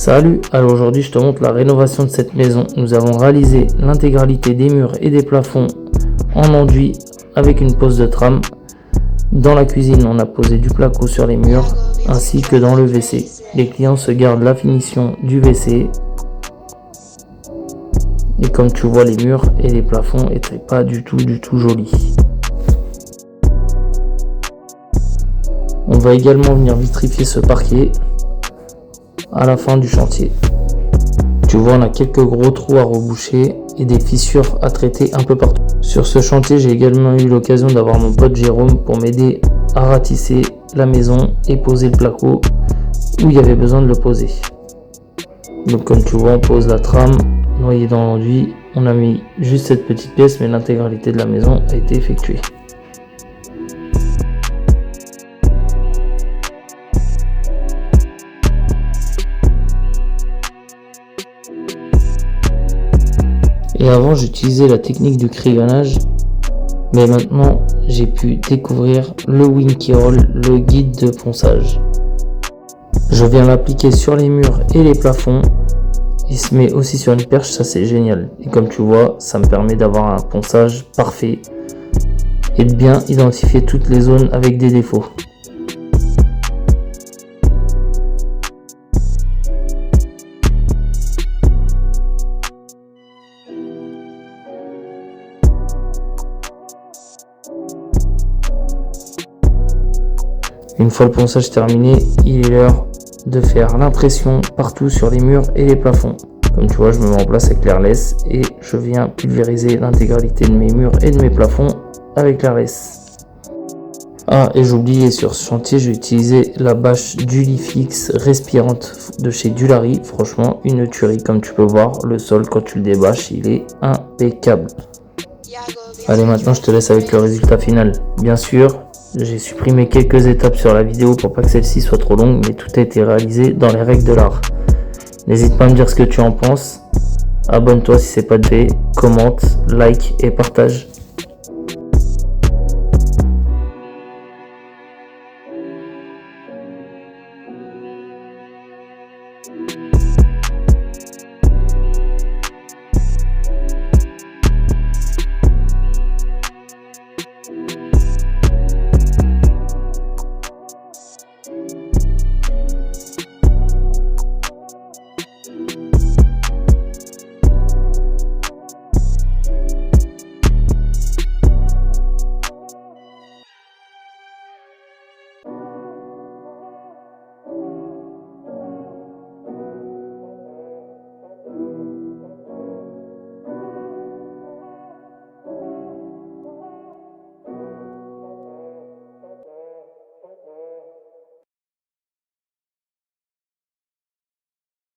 Salut, alors aujourd'hui je te montre la rénovation de cette maison. Nous avons réalisé l'intégralité des murs et des plafonds en enduit avec une pose de trame. Dans la cuisine, on a posé du placo sur les murs ainsi que dans le WC. Les clients se gardent la finition du WC. Et comme tu vois, les murs et les plafonds étaient pas du tout jolis. On va également venir vitrifier ce parquet à la fin du chantier. Tu vois, on a quelques gros trous à reboucher et des fissures à traiter un peu partout. Sur ce chantier, j'ai également eu l'occasion d'avoir mon pote Jérôme pour m'aider à ratisser la maison et poser le placo où il y avait besoin de le poser. Donc comme tu vois, on pose la trame noyée dans l'enduit. On a mis juste cette petite pièce, mais l'intégralité de la maison a été effectuée. Et avant, j'utilisais la technique du crayonnage, mais maintenant, j'ai pu découvrir le Winky Roll, le guide de ponçage. Je viens l'appliquer sur les murs et les plafonds. Il se met aussi sur une perche, ça c'est génial. Et comme tu vois, ça me permet d'avoir un ponçage parfait et de bien identifier toutes les zones avec des défauts. Une fois le ponçage terminé, il est l'heure de faire l'impression partout sur les murs et les plafonds. Comme tu vois, je me mets en place avec l'airless et je viens pulvériser l'intégralité de mes murs et de mes plafonds avec l'airless. Ah, et j'oubliais, sur ce chantier, j'ai utilisé la bâche Dulifix respirante de chez Dulary. Franchement, une tuerie. Comme tu peux voir, le sol, quand tu le débâches, il est impeccable. Allez, maintenant, je te laisse avec le résultat final. Bien sûr, j'ai supprimé quelques étapes sur la vidéo pour pas que celle-ci soit trop longue, mais tout a été réalisé dans les règles de l'art. N'hésite pas à me dire ce que tu en penses. Abonne-toi si c'est pas fait, commente, like et partage.